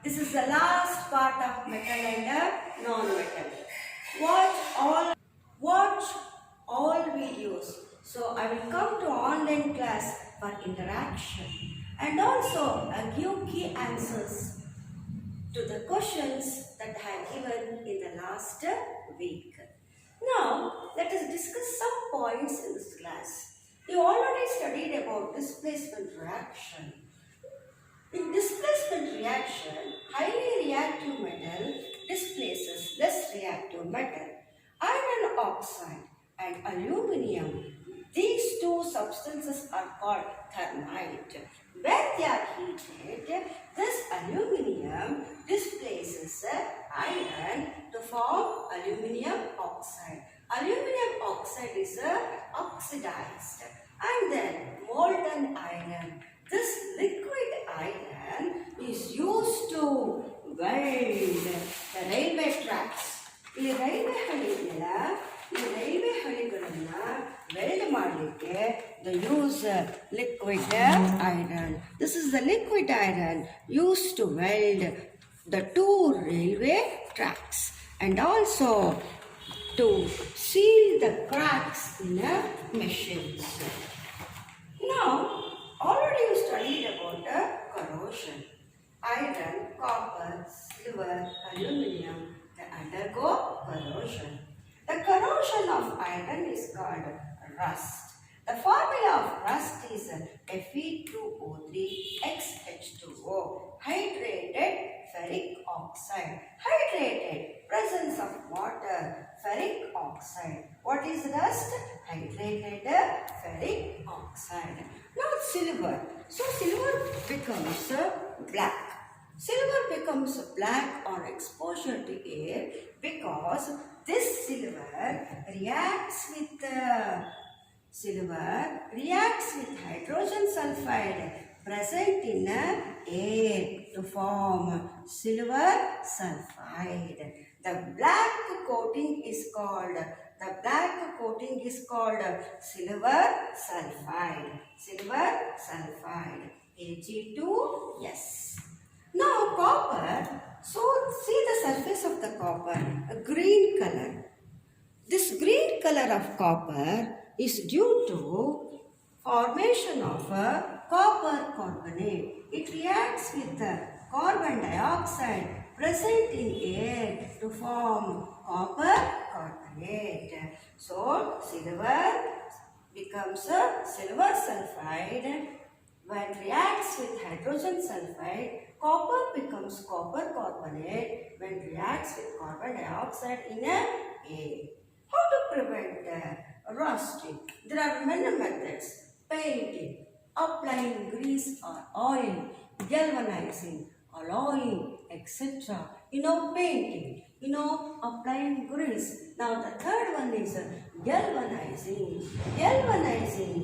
This is the last part of metal and non-metal. Watch all videos. So I will come to online class for interaction and also give key answers to the questions that I have given in the last week. Now let us discuss some points in this class. You already studied about displacement reaction. In displacement reaction, highly reactive metal displaces less reactive metal. Iron oxide and aluminium, these two substances are called thermite. When they are heated, this aluminium displaces iron to form aluminium oxide. Aluminium oxide is oxidized and then molten iron. This liquid iron is used to weld the railway tracks. ಈ railway ಹಳಿಗಳನ್ನ weld ಮಾಡಲಿಕ್ಕೆ they use liquid iron. This is the liquid iron used to weld the two railway tracks and also to seal the cracks in machines. Now, already you studied about corrosion. Iron, copper, silver, aluminium, they undergo corrosion. The corrosion of iron is called rust. The formula of rust is Fe2O3XH2O, hydrated ferric oxide. Hydrated, presence of water, ferric oxide. What is rust? Hydrated ferric oxide. Now silver. So silver becomes black. Silver becomes black on exposure to air because this silver reacts with hydrogen sulfide present in air to form silver sulfide. The black coating is called silver sulfide. Silver sulfide. Ag2S. Now copper. So see the surface of the copper, a green color. This green color of copper is due to formation of a copper carbonate. It reacts with the carbon dioxide present in air to form copper carbonate. So silver becomes a silver sulfide. When reacts with hydrogen sulfide, copper becomes copper carbonate when reacts with carbon dioxide in air. How to prevent rusting? There are many methods: painting, applying grease or oil, galvanizing, alloying, etc. Painting, applying grease. Now the third one is galvanizing. Galvanizing,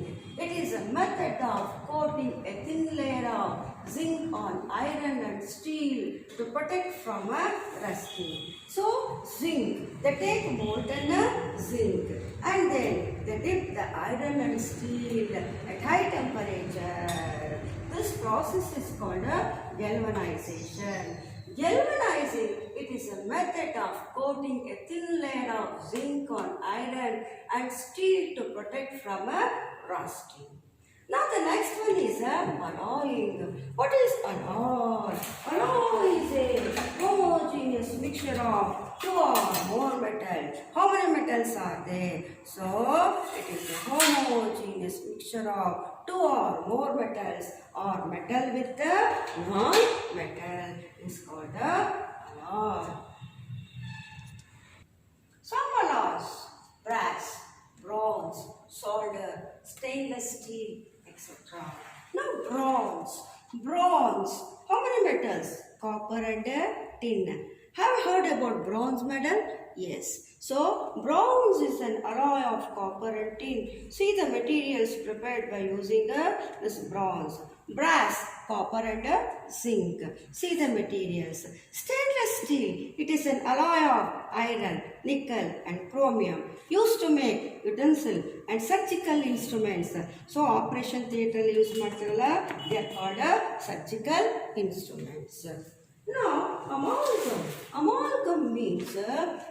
it is a method of coating a thin layer of zinc on iron and steel to protect from rusting. So zinc, they take molten zinc and then they dip the iron and steel at high temperature. This process is called galvanization. Galvanizing, it is a method of coating a thin layer of zinc on iron and steel to protect from rusting. Now the next one is alloying. What is alloy? Alloy is a homogeneous mixture of two or more metals. How many metals are there? So it is a homogeneous mixture of two or more metals or metal with the non-metal is called alloy. Some alloys: brass, bronze, solder, stainless steel, etc. Now bronze. How many metals? Copper and tin. Have you heard about bronze medal? Yes. So bronze is an alloy of copper and tin. See the materials prepared by using this bronze. Brass, copper and zinc. See the materials. Stainless steel, it is an alloy of iron, nickel and chromium used to make utensil and surgical instruments. So operation theatre use material, they are called surgical instruments. Now, amalgam. Amalgam means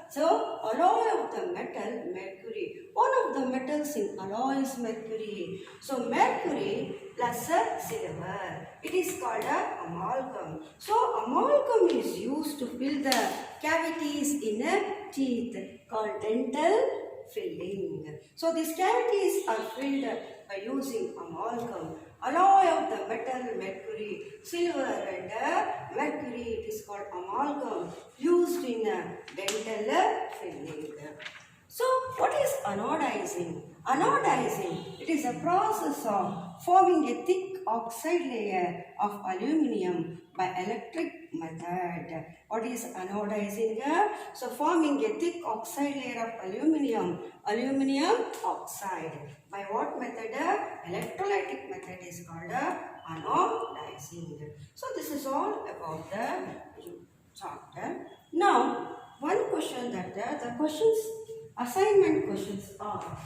so alloy of the metal mercury. One of the metals in alloy is mercury. So mercury plus a silver. It is called a amalgam. So amalgam is used to fill the cavities in a teeth called dental filling. So these cavities are filled by using amalgam. Alloy of the metal mercury, silver and mercury, it is called amalgam, used in dental filling. So what is anodizing? Anodizing, it is a process of forming a thick oxide layer of aluminum by electric method. What is anodizing? So forming a thick oxide layer of aluminum oxide. By what method? Electrolytic method is called anodizing. So this is all about the chapter. Now, one question that the questions, assignment questions are.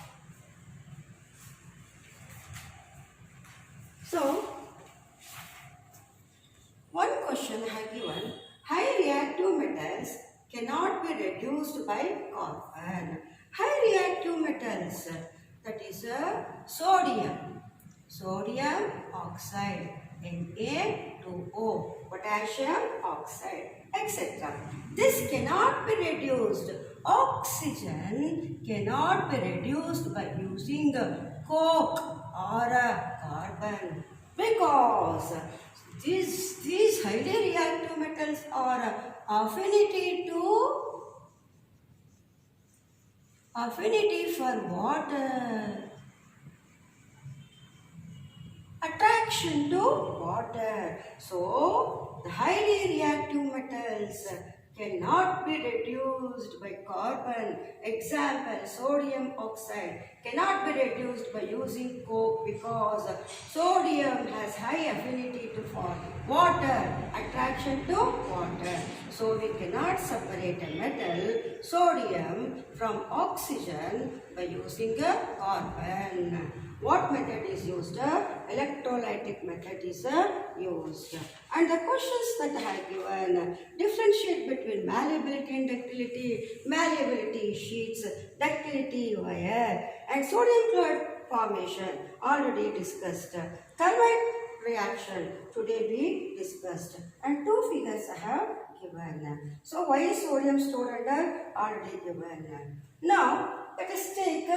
So, one question I have given, high reactive metals cannot be reduced by carbon. High reactive metals, that is sodium oxide, Na2O, potassium oxide, etc. This cannot be reduced. Oxygen cannot be reduced by using coke or carbon, because these highly reactive metals are affinity for water, attraction to water. So the highly reactive metals cannot be reduced by carbon. Example, sodium oxide cannot be reduced by using coke, because sodium has high affinity for water, attraction to water. So we cannot separate a metal, sodium, from oxygen by using a carbon. What method is used? Electrolytic method is used. And the questions that I have given, differentiate between malleability and ductility. Malleability sheets, ductility wire, and sodium chloride formation already discussed. Thermite reaction today we discussed, and two figures I have given. So why is sodium stored under? Already given. Now let us take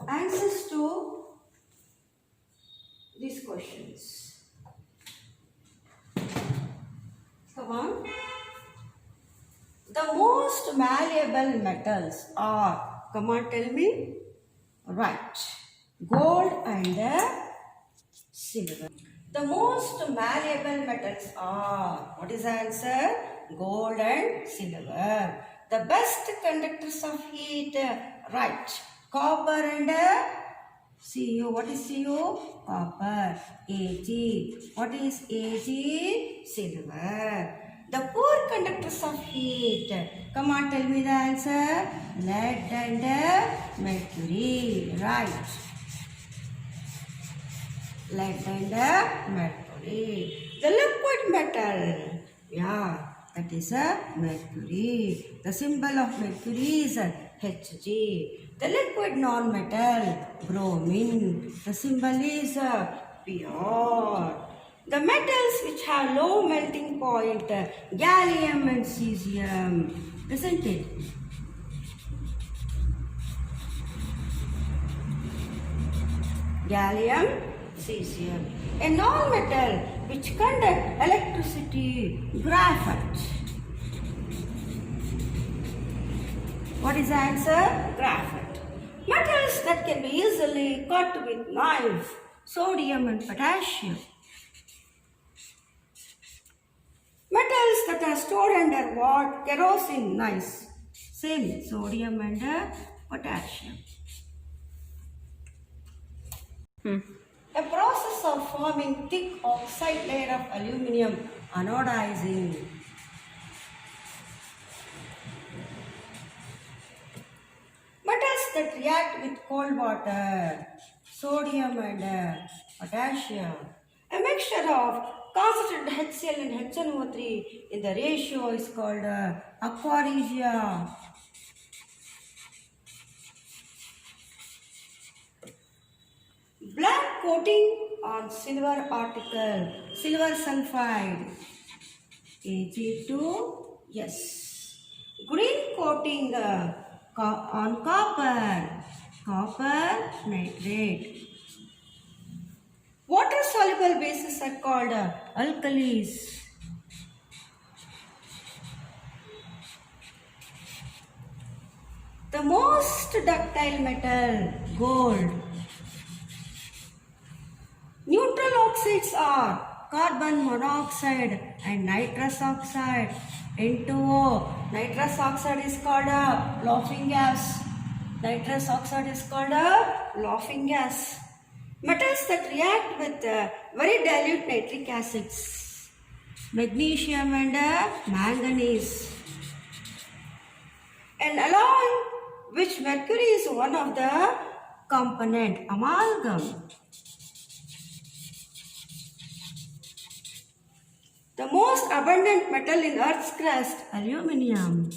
answers to these questions. Come on. The most malleable metals are, come on, tell me. Right. Gold and silver. The most malleable metals are, what is the answer? Gold and silver. The best conductors of heat, right. Copper and Cu. What is Cu? Copper. Ag. What is Ag? Silver. The poor conductors of heat. Come on, tell me the answer. Lead and mercury. Right. Lead and mercury. The liquid metal. Yeah, that is mercury. The symbol of mercury is Hg. The liquid non-metal, bromine. The symbol is pure. The metals which have low melting point, gallium and cesium, isn't it? Gallium, cesium. A non-metal which conduct electricity, graphite. What is the answer? Graphite. Metals that can be easily cut with knife, sodium and potassium. Metals that are stored under what? Kerosene, nice. Same, sodium and potassium. A process of forming thick oxide layer of aluminum, anodizing. Metals that react with cold water, sodium and potassium. A mixture of concentrated HCl and HNO3 in the ratio is called aquaregia. Black coating on silver particle, silver sulfide, Ag2, yes. Green coating on copper, copper nitrate. Water soluble bases are called alkalis. The most ductile metal, gold. Neutral oxides are carbon monoxide and nitrous oxide. N2O. Nitrous oxide is called a laughing gas. Nitrous oxide is called a laughing gas. Metals that react with very dilute nitric acids. Magnesium and manganese. An alloy which mercury is one of the component, amalgam. The most abundant metal in Earth's crust, aluminium.